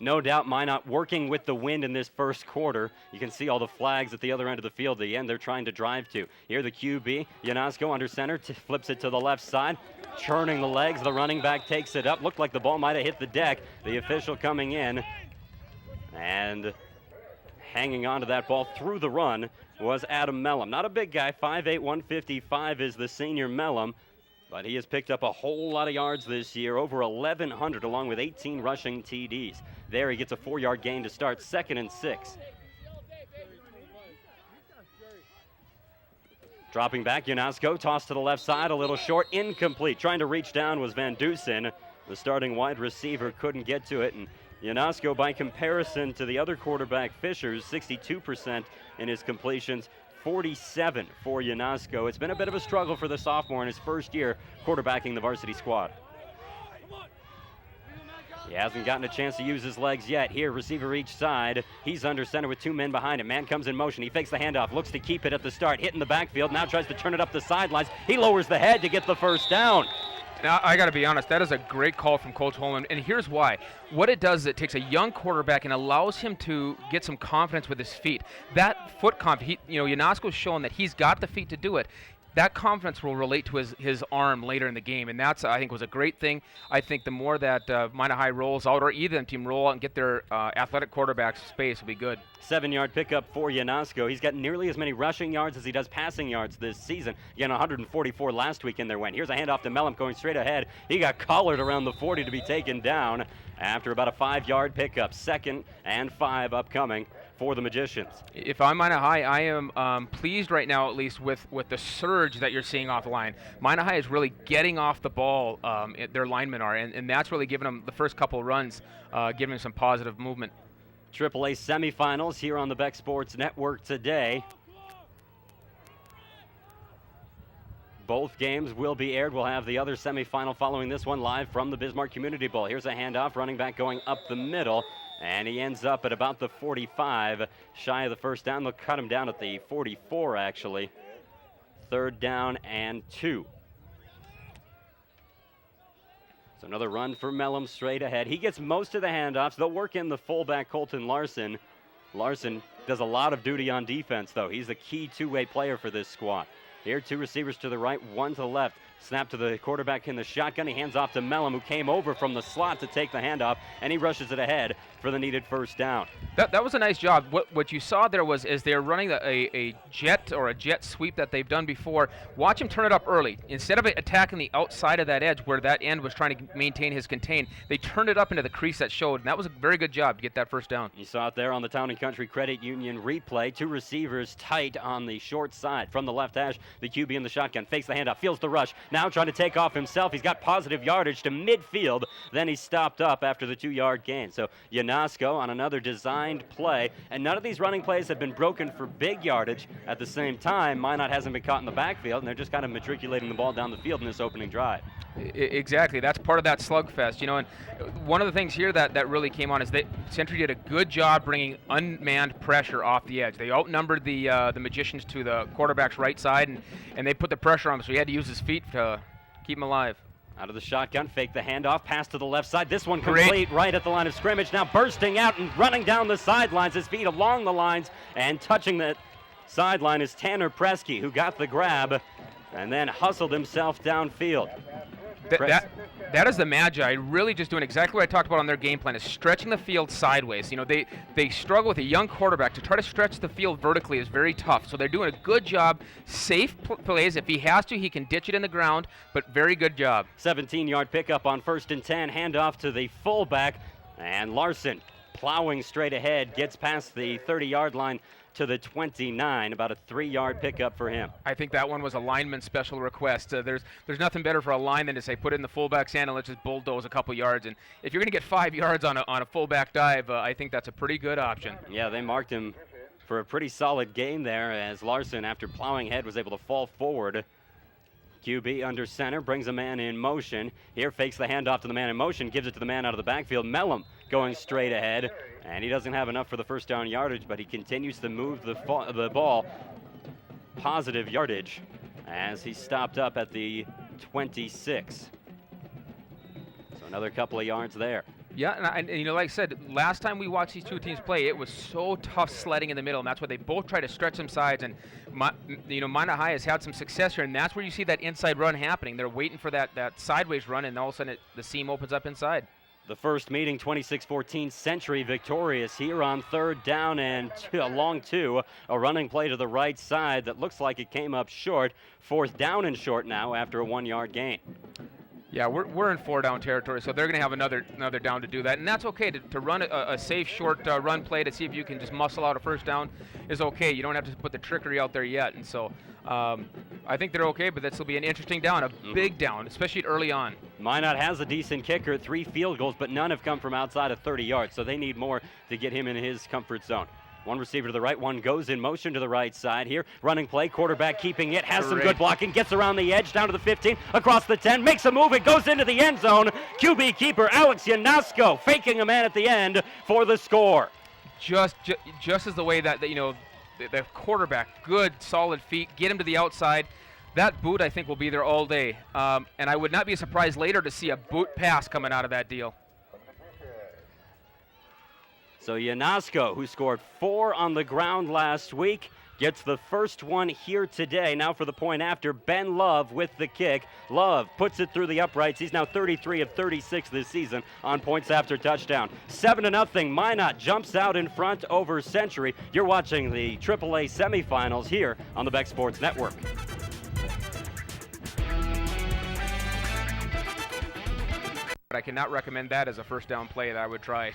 No doubt Minot working with the wind in this first quarter. You can see all the flags at the other end of the field, the end they're trying to drive to. Here the QB, Yanosko under center, flips it to the left side, churning the legs. The running back takes it up. Looked like the ball might have hit the deck. The official coming in and hanging on to that ball through the run was Adam Mellum. Not a big guy, 5'8", 155 is the senior Mellum. But he has picked up a whole lot of yards this year, over 1,100, along with 18 rushing TDs. There he gets a 4-yard gain to start, 2nd and 6. Dropping back, Yanosko, toss to the left side, a little short, incomplete. Trying to reach down was Van Dusen. The starting wide receiver couldn't get to it, and Yanosko, by comparison to the other quarterback, Fishers, 62% in his completions, 47 for Yanosko. It's been a bit of a struggle for the sophomore in his first year quarterbacking the varsity squad. He hasn't gotten a chance to use his legs yet. Here, receiver each side. He's under center with 2 men behind him. Man comes in motion. He fakes the handoff, looks to keep it at the start, hitting the backfield, now tries to turn it up the sidelines. He lowers the head to get the first down. Now, I got to be honest, that is a great call from Coach Holman, and here's why. What it does is it takes a young quarterback and allows him to get some confidence with his feet. That foot confidence, Yanosko's shown that he's got the feet to do it. That confidence will relate to his arm later in the game, and that's, I think, was a great thing. I think the more that Minot High rolls out, or either team roll out and get their athletic quarterbacks space, will be good. 7-yard pickup for Yanosko. He's got nearly as many rushing yards as he does passing yards this season. Again, 144 last week in their win. Here's a handoff to Mellum going straight ahead. He got collared around the 40 to be taken down after about a 5-yard pickup. 2nd and 5 upcoming for the Magicians. If I'm Minot High, I am pleased right now, at least with the surge that you're seeing off the line. Minot High is really getting off the ball, their linemen are, and that's really giving them the first couple runs, giving them some positive movement. AAA semifinals here on the BEK Sports Network today. Both games will be aired. We'll have the other semifinal following this one live from the Bismarck Community Bowl. Here's a handoff, running back going up the middle, and he ends up at about the 45, shy of the first down. They'll cut him down at the 44, actually. 3rd down and 2. So another run for Mellum straight ahead. He gets most of the handoffs. They'll work in the fullback, Colton Larson. Larson does a lot of duty on defense, though. He's a key 2-way player for this squad. Here, 2 receivers to the right, 1 to the left. Snap to the quarterback in the shotgun. He hands off to Mellum, who came over from the slot to take the handoff, and he rushes it ahead for the needed first down. That was a nice job. What you saw there was as they're running a jet sweep that they've done before. Watch him turn it up early. Instead of attacking the outside of that edge where that end was trying to maintain his contain, they turned it up into the crease that showed, and that was a very good job to get that first down. You saw it there on the Town and Country Credit Union replay. 2 receivers tight on the short side. From the left hash, the QB in the shotgun fakes the handoff, feels the rush. Now trying to take off himself. He's got positive yardage to midfield. Then he's stopped up after the 2-yard gain. So Yanosko on another designed play. And none of these running plays have been broken for big yardage. At the same time, Minot hasn't been caught in the backfield, and they're just kind of matriculating the ball down the field in this opening drive. Exactly. That's part of that slugfest, And one of the things here that really came on is that Century did a good job bringing unmanned pressure off the edge. They outnumbered the Magicians to the quarterback's right side, and they put the pressure on him, so he had to use his feet to keep him alive. Out of the shotgun, fake the handoff, pass to the left side. This one complete right at the line of scrimmage. Now bursting out and running down the sidelines, his feet along the lines, and touching the sideline is Tanner Presky, who got the grab and then hustled himself downfield. That is the Magi really just doing exactly what I talked about on their game plan, is stretching the field sideways. They struggle with a young quarterback. To try to stretch the field vertically is very tough. So they're doing a good job. Safe plays. If he has to, he can ditch it in the ground, but very good job. 17-yard pickup on 1st and 10. Handoff to the fullback, and Larson plowing straight ahead, gets past the 30-yard line to the 29, about a 3-yard pickup for him. I think that one was a lineman special request. There's nothing better for a line than to say put it in the fullback's hand and let's just bulldoze a couple yards. And if you're going to get 5 yards on a fullback dive, I think that's a pretty good option. Yeah, they marked him for a pretty solid gain there as Larson, after plowing ahead, was able to fall forward. QB under center, brings a man in motion. Here fakes the handoff to the man in motion, gives it to the man out of the backfield. Mellum going straight ahead, and he doesn't have enough for the first down yardage, but he continues to move the ball positive yardage as he stopped up at the 26. So another couple of yards there. Yeah, and you know, like I said, last time we watched these two teams play, it was so tough sledding in the middle, and that's why they both try to stretch some sides. And Minot High has had some success here, and that's where you see that inside run happening. They're waiting for that sideways run, and all of a sudden the seam opens up inside. The first meeting, 26-14, Century victorious here on third down and a long two. A running play to the right side that looks like it came up short. Fourth down and short now after a 1-yard gain. Yeah, we're in 4-down territory, so they're going to have another down to do that, and that's okay. To run a safe, short run play to see if you can just muscle out a first down is okay. You don't have to put the trickery out there yet, and so I think they're okay, but this will be an interesting down, a big down, especially early on. Minot has a decent kicker, 3 field goals, but none have come from outside of 30 yards, so they need more to get him in his comfort zone. One receiver to the right, one goes in motion to the right side here. Running play, quarterback keeping it, has some good blocking, gets around the edge, down to the 15, across the 10, makes a move, it goes into the end zone. QB keeper Alex Yanosko faking a man at the end for the score. Just as the way that the quarterback, good, solid feet, get him to the outside. That boot, I think, will be there all day. And I would not be surprised later to see a boot pass coming out of that deal. So Yanosko, who scored 4 on the ground last week, gets the first one here today. Now for the point after, Ben Love with the kick. Love puts it through the uprights. He's now 33 of 36 this season on points after touchdown. 7-0, Minot jumps out in front over Century. You're watching the AAA semifinals here on the BEK Sports Network. I cannot recommend that as a first down play that I would try.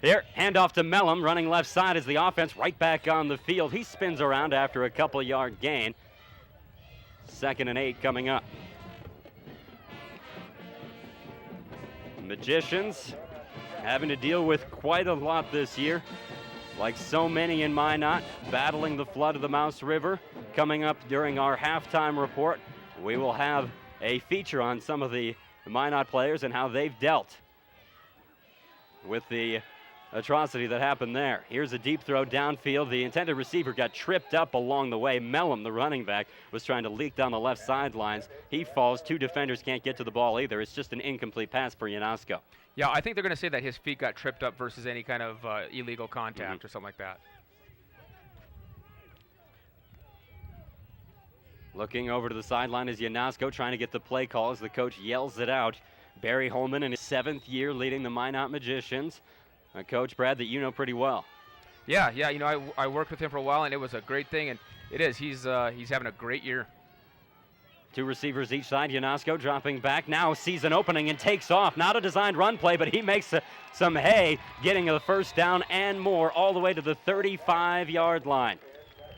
Here, handoff to Mellum, running left side as the offense right back on the field. He spins around after a couple-yard gain. 2nd and 8 coming up. Magicians having to deal with quite a lot this year. Like so many in Minot, battling the flood of the Mouse River. Coming up during our halftime report, we will have a feature on some of the Minot players and how they've dealt with the atrocity that happened there. Here's a deep throw downfield. The intended receiver got tripped up along the way. Mellum, the running back, was trying to leak down the left sidelines. He falls. 2 defenders can't get to the ball either. It's just an incomplete pass for Yanosko. Yeah, I think they're going to say that his feet got tripped up versus any kind of illegal contact or something like that. Looking over to the sideline is Yanosko trying to get the play call as the coach yells it out. Barry Holman in his 7th year leading the Minot Magicians. A coach, Brad, that you know pretty well. Yeah, I worked with him for a while, and it was a great thing, and it is. He's having a great year. 2 receivers each side. Yanosko dropping back now, sees an opening and takes off. Not a designed run play, but he makes some hay, getting the first down and more all the way to the 35-yard line.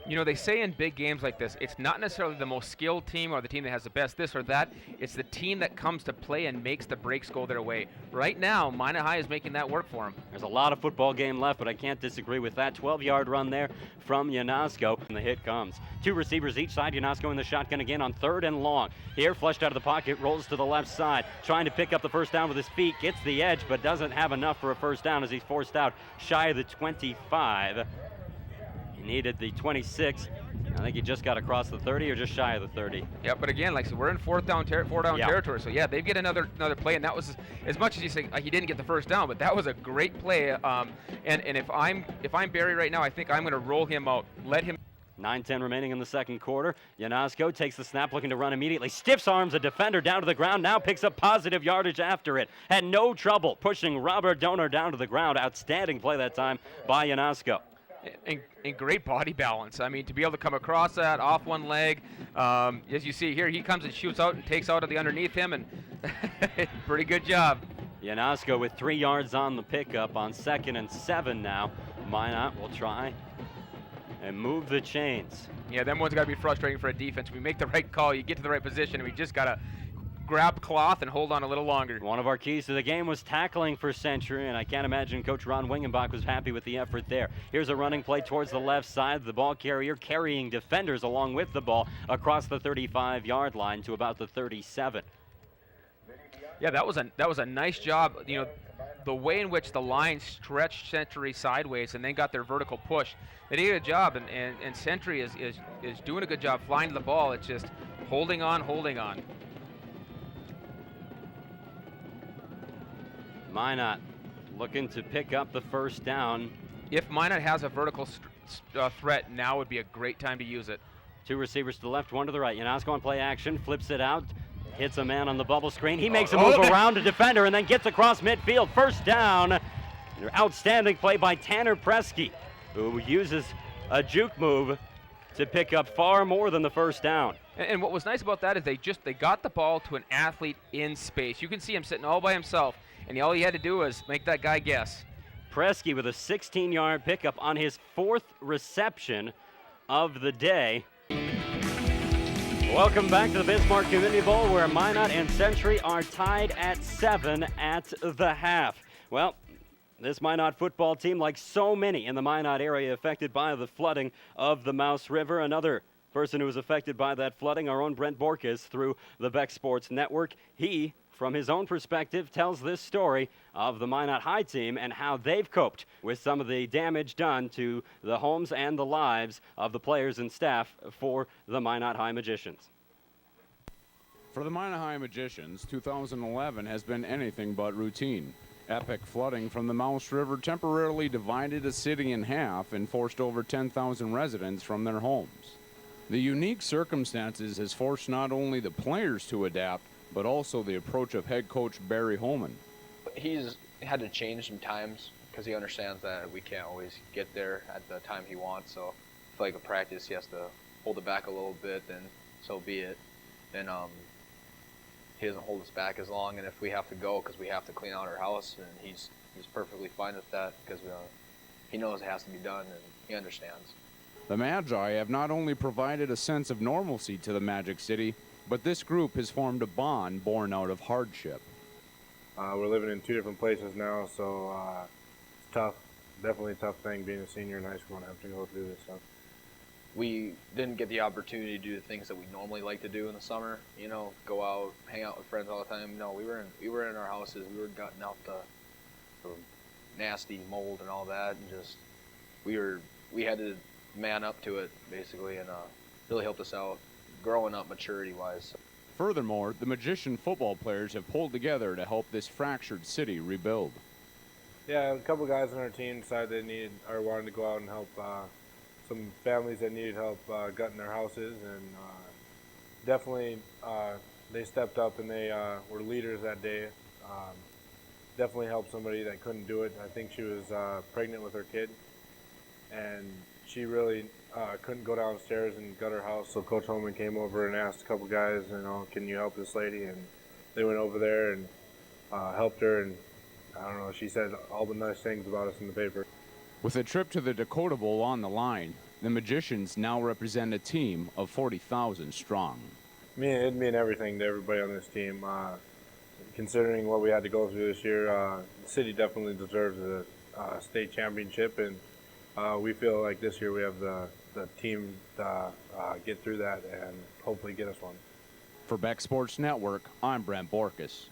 You know, they say in big games like this, it's not necessarily the most skilled team or the team that has the best this or that. It's the team that comes to play and makes the breaks go their way. Right now, Minot High is making that work for them. There's a lot of football game left, but I can't disagree with that. 12-yard run there from Yanosko, and the hit comes. 2 receivers each side. Yanosko in the shotgun again on 3rd and long. Here, flushed out of the pocket, rolls to the left side, trying to pick up the first down with his feet. Gets the edge, but doesn't have enough for a first down as he's forced out shy of the 25. Needed the 26. I think he just got across the 30 or just shy of the 30. Yeah, but again, like I said, we're in 4th down territory. So yeah, they get another play, and that was as much as you say he didn't get the first down, but that was a great play. And if I'm Barry right now, I think I'm going to roll him out, let him. 9:10 remaining in the second quarter. Yanosko takes the snap, looking to run immediately. Stiffs arms a defender down to the ground. Now picks up positive yardage after it. Had no trouble pushing Robert Donor down to the ground. Outstanding play that time by Yanosko. And great body balance. I mean, to be able to come across that off one leg, as you see here, he comes and shoots out and takes out of the underneath him, and pretty good job. Yanosko with 3 yards on the pickup on 2nd and 7 now. Minot will try and move the chains. Yeah, them ones got to be frustrating for a defense. We make the right call, you get to the right position, and we just got to grab cloth and hold on a little longer. One of our keys to the game was tackling for Century, and I can't imagine Coach Ron Wingenbach was happy with the effort there. Here's a running play towards the left side. The ball carrier carrying defenders along with the ball across the 35-yard line to about the 37. Yeah, that was a nice job. You know, the way in which the line stretched Century sideways and then got their vertical push. They did a good job, and Century is doing a good job flying to the ball. It's just holding on. Minot looking to pick up the first down. If Minot has a vertical threat, now would be a great time to use it. Two receivers to the left, one to the right. Yanosko on play action, flips it out, hits a man on the bubble screen. He makes a move around a defender and then gets across midfield. First down. Outstanding play by Tanner Presky, who uses a juke move to pick up far more than the first down. And what was nice about that is they got the ball to an athlete in space. You can see him sitting all by himself, and all he had to do was make that guy guess. Presky with a 16-yard pickup on his 4th reception of the day. Welcome back to the Bismarck Community Bowl, where Minot and Century are tied at 7 at the half. Well, this Minot football team, like so many in the Minot area affected by the flooding of the Mouse River, another person who was affected by that flooding, our own Brent Borkus, through the BEK Sports Network. He, from his own perspective, tells this story of the Minot High team and how they've coped with some of the damage done to the homes and the lives of the players and staff for the Minot High Magicians. For the Minot High Magicians, 2011 has been anything but routine. Epic flooding from the Mouse River temporarily divided the city in half and forced over 10,000 residents from their homes. The unique circumstances has forced not only the players to adapt, but also the approach of head coach Barry Holman. He's had to change some times because he understands that we can't always get there at the time he wants. So I feel like a practice, he has to hold it back a little bit, then so be it. Then he doesn't hold us back as long, and if we have to go because we have to clean out our house, and he's perfectly fine with that because he knows it has to be done and he understands. The Magi have not only provided a sense of normalcy to the Magic City, but this group has formed a bond born out of hardship. We're living in 2 different places now, so it's tough. Definitely a tough thing being a senior in high school and having to go through this stuff. We didn't get the opportunity to do the things that we normally like to do in the summer. You know, go out, hang out with friends all the time. No, we were in our houses. We were gutting out the nasty mold and all that, and just we had to man up to it basically, and really helped us out growing up maturity-wise. Furthermore, the Magician football players have pulled together to help this fractured city rebuild. Yeah, a couple guys on our team decided they needed or wanted to go out and help some families that needed help gutting their houses, and definitely they stepped up and they were leaders that day. Definitely helped somebody that couldn't do it. I think she was pregnant with her kid, and she really couldn't go downstairs and gut her house, so Coach Holman came over and asked a couple guys, can you help this lady? And they went over there and helped her, and I don't know, she said all the nice things about us in the paper. With a trip to the Dakota Bowl on the line, the Magicians now represent a team of 40,000 strong. It'd mean everything to everybody on this team. Considering what we had to go through this year, the city definitely deserves a state championship, and we feel like this year we have the team to get through that and hopefully get us one. For BEK Sports Network, I'm Brent Borkus.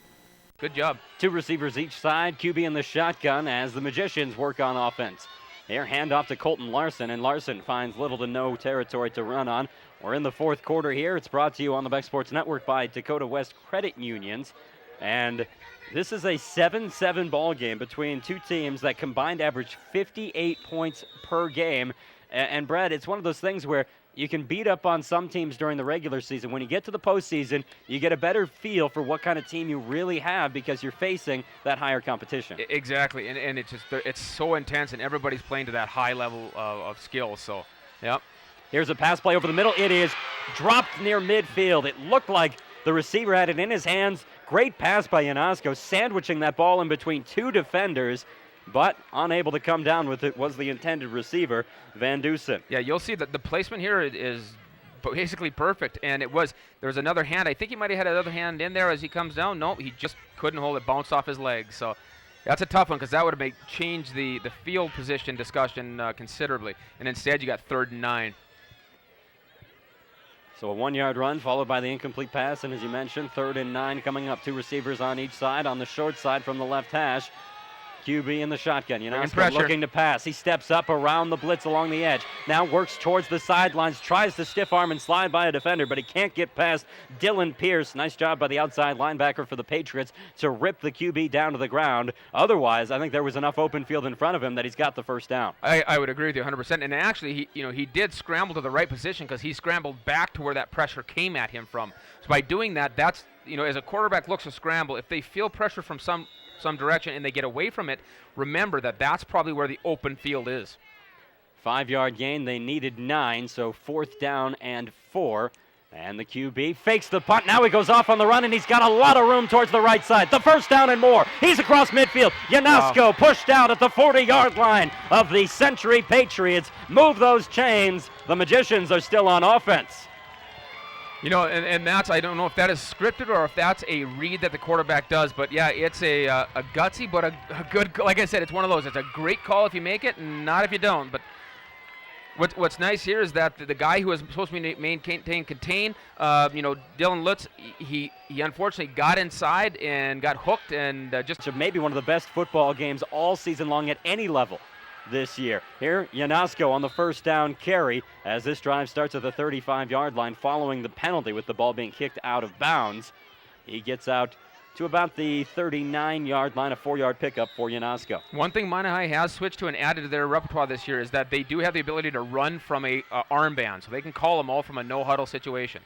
Good job. 2 receivers each side, QB in the shotgun as the Magicians work on offense. Here, handoff to Colton Larson, and Larson finds little to no territory to run on. We're in the 4th quarter here. It's brought to you on the BEK Sports Network by Dakota West Credit Unions. And this is a 7-7 ball game between 2 teams that combined average 58 points per game. And Brad, it's one of those things where you can beat up on some teams during the regular season. When you get to the postseason, you get a better feel for what kind of team you really have because you're facing that higher competition. Exactly, and it's so intense, and everybody's playing to that high level of skill. So, yep. Here's a pass play over the middle. It is dropped near midfield. It looked like the receiver had it in his hands. Great pass by Yanosko, sandwiching that ball in between 2 defenders, but unable to come down with it was the intended receiver, Van Dusen. Yeah, you'll see that the placement here is basically perfect, and there was another hand. I think he might have had another hand in there as he comes down. No, he just couldn't hold it, bounced off his leg. So that's a tough one because that would have changed the field position discussion considerably, and instead you got 3rd and 9. So a 1-yard run followed by the incomplete pass, and as you mentioned, 3rd and 9 coming up. 2 receivers on each side. On the short side from the left hash, QB in the shotgun. Yanosko pressure. looking to pass. He steps up around the blitz along the edge. Now works towards the sidelines, tries to stiff arm and slide by a defender, but he can't get past Dylan Pierce. Nice job by the outside linebacker for the Patriots to rip the QB down to the ground. Otherwise, I think there was enough open field in front of him that he's got the first down. I would agree with you 100%. And actually, he did scramble to the right position because he scrambled back to where that pressure came at him from. So by doing that, that's, as a quarterback looks to scramble, if they feel pressure from some direction and they get away from it, remember that that's probably where the open field is. 5-yard gain. They needed 9, so 4th down and 4. And the QB fakes the punt. Now he goes off on the run, and he's got a lot of room towards the right side. The first down and more. He's across midfield. Yanosko pushed out at the 40-yard line of the Century Patriots. Move those chains. The Magicians are still on offense. And that's, I don't know if that is scripted or if that's a read that the quarterback does, but yeah, it's a gutsy, but a good, like I said, it's one of those. It's a great call if you make it, and not if you don't. But what's nice here is that the guy who was supposed to be contain, Dylan Lutz, he unfortunately got inside and got hooked and just maybe one of the best football games all season long at any level this year. Here, Yanosko on the first down carry as this drive starts at the 35-yard line following the penalty with the ball being kicked out of bounds. He gets out to about the 39-yard line, a 4-yard pickup for Yanosko. One thing Minot High has switched to and added to their repertoire this year is that they do have the ability to run from a armband, so they can call them all from a no-huddle situation.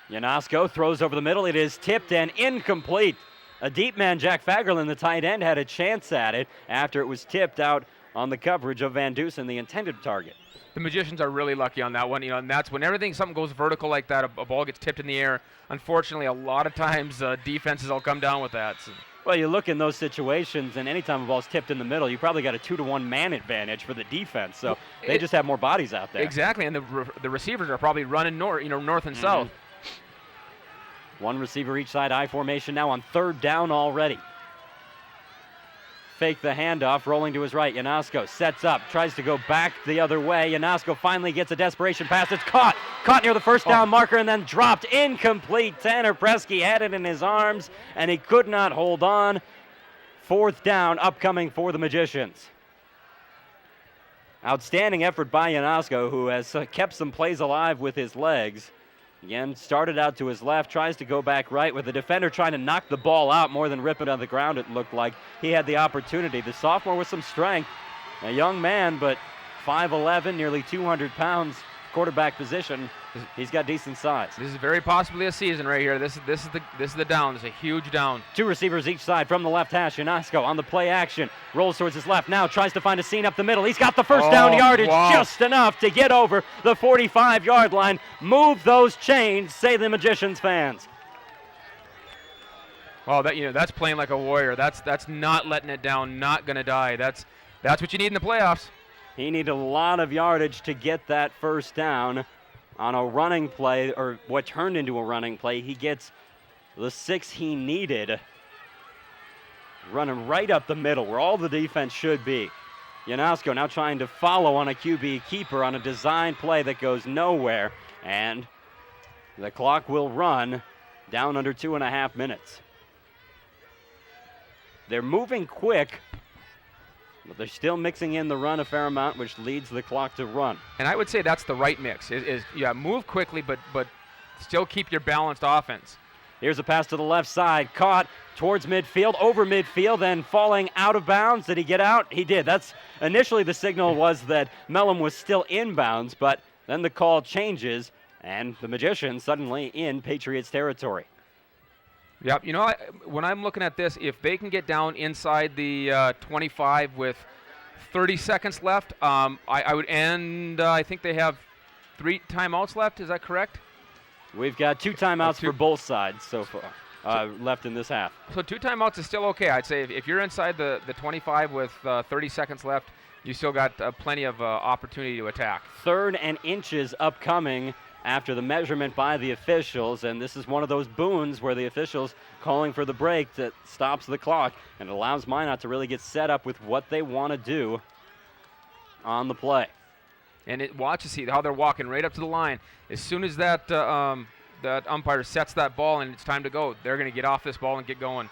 Yanosko throws over the middle. It is tipped and incomplete. A deep man, Jack Fagerlin, the tight end, had a chance at it after it was tipped out on the coverage of Van Dusen, the intended target. The Magicians are really lucky on that one, and that's when something goes vertical like that, a ball gets tipped in the air. Unfortunately, a lot of times defenses will come down with that. So. Well, you look in those situations, and anytime a ball's tipped in the middle, you probably got a 2-to-1 man advantage for the defense. So they just have more bodies out there. Exactly, and the receivers are probably running north and south. One receiver each side, I formation now on 3rd down already. Fake the handoff, rolling to his right. Yanosko sets up, tries to go back the other way. Yanosko finally gets a desperation pass. It's caught near the first down marker and then dropped. Incomplete. Tanner Presky had it in his arms, and he could not hold on. 4th down upcoming for the Magicians. Outstanding effort by Yanosko, who has kept some plays alive with his legs. Again, started out to his left, tries to go back right with the defender trying to knock the ball out more than rip it on the ground, it looked like. He had the opportunity. The sophomore with some strength, a young man, but 5'11", nearly 200 pounds, quarterback position. He's got decent size. This is very possibly a season right here. This is the down. This is a huge down. 2 receivers each side from the left hash. Yanosko on the play action. Rolls towards his left. Now tries to find a seam up the middle. He's got the first down yardage, just enough to get over the 45-yard line. Move those chains, say the Magicians fans. Oh, that's playing like a warrior. That's not letting it down, not going to die. That's what you need in the playoffs. He needed a lot of yardage to get that first down. On a running play, or what turned into a running play, he gets the 6 he needed. Running right up the middle where all the defense should be. Yanosko now trying to follow on a QB keeper on a design play that goes nowhere. And the clock will run down under 2.5 minutes. They're moving quick, but they're still mixing in the run a fair amount, which leads the clock to run. And I would say that's the right mix. Move quickly, but still keep your balanced offense. Here's a pass to the left side, caught towards midfield, over midfield, then falling out of bounds. Did he get out? He did. That's initially the signal was that Mellum was still inbounds, but then the call changes, and the Magicians suddenly in Patriots territory. Yep, when I'm looking at this, if they can get down inside the 25 with 30 seconds left, I would end, I think they have 3 timeouts left, is that correct? We've got 2 timeouts for both sides so far, left in this half. So 2 timeouts is still okay. I'd say if you're inside the 25 with 30 seconds left, you still got plenty of opportunity to attack. 3rd and inches upcoming after the measurement by the officials, and this is one of those boons where the officials calling for the break that stops the clock and allows Minot to really get set up with what they want to do on the play. And watch to see how they're walking right up to the line. As soon as that umpire sets that ball and it's time to go, they're going to get off this ball and get going.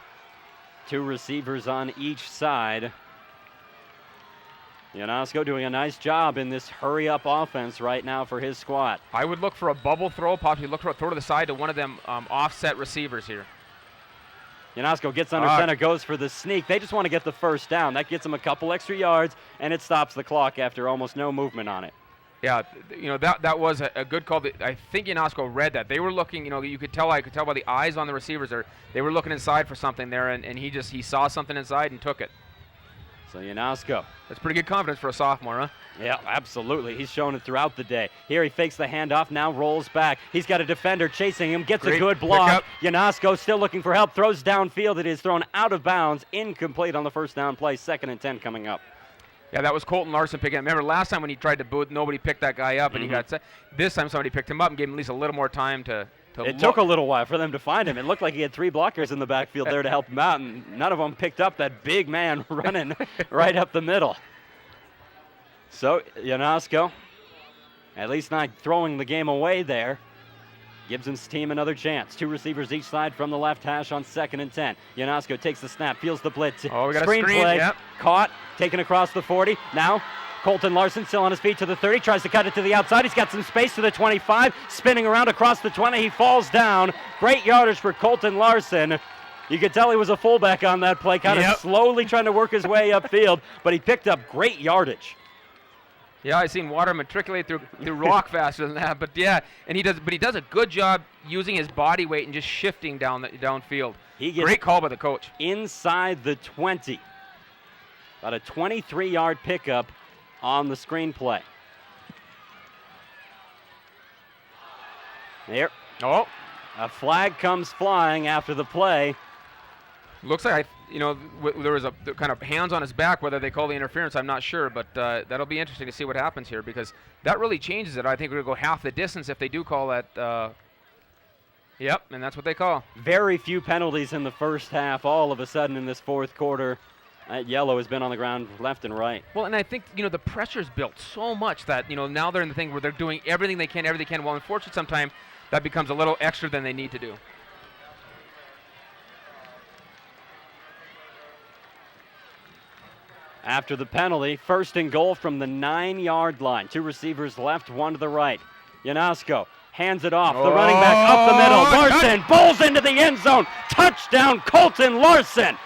2 receivers on each side. Yanosko doing a nice job in this hurry-up offense right now for his squad. I would look for a bubble throw, possibly look for a throw to the side to one of them offset receivers here. Yanosko gets under center, goes for the sneak. They just want to get the first down. That gets them a couple extra yards, and it stops the clock after almost no movement on it. Yeah, that was a good call. I think Yanosko read that. They were looking, I could tell by the eyes on the receivers there. They were looking inside for something there, and he saw something inside and took it. So Yanosko. That's pretty good confidence for a sophomore, huh? Yeah, absolutely. He's shown it throughout the day. Here he fakes the handoff, now rolls back. He's got a defender chasing him, gets a good block. Yanosko still looking for help, throws downfield. It is thrown out of bounds, incomplete on the first down play. 2nd and 10 coming up. Yeah, that was Colton Larson picking up. Remember last time when he tried to boot, nobody picked that guy up, and he got set. This time somebody picked him up and gave him at least a little more time to It took a little while for them to find him. It looked like he had 3 blockers in the backfield there to help him out, and none of them picked up that big man running right up the middle. So Yanosko, at least not throwing the game away there, gives his team another chance. 2 receivers each side from the left hash on 2nd and 10. Yanosko takes the snap, feels the blitz. Oh, we got screen a screen play, yep. Caught, taken across the 40. Now Colton Larson still on his feet to the 30, tries to cut it to the outside. He's got some space to the 25, spinning around across the 20. He falls down. Great yardage for Colton Larson. You could tell he was a fullback on that play, kind of slowly trying to work his way upfield, but he picked up great yardage. Yeah, I've seen water matriculate through rock faster than that, but yeah, and he does a good job using his body weight and just shifting downfield. Great call by the coach. Inside the 20. About a 23-yard pickup on the screen play. There. Oh. A flag comes flying after the play. Looks like, there was a kind of hands on his back. Whether they call the interference, I'm not sure, but that'll be interesting to see what happens here because that really changes it. I think we're going to go half the distance if they do call that. Yep, and that's what they call. Very few penalties in the first half. All of a sudden in this fourth quarter, that yellow has been on the ground left and right. Well, and I think, the pressure's built so much that, now they're in the thing where they're doing everything they can. Well, unfortunately, sometimes that becomes a little extra than they need to do. After the penalty, 1st and goal from the 9-yard line. 2 receivers left, 1 to the right. Yanosko hands it off. The running back up the middle. Larson bowls into the end zone. Touchdown, Colton Larson.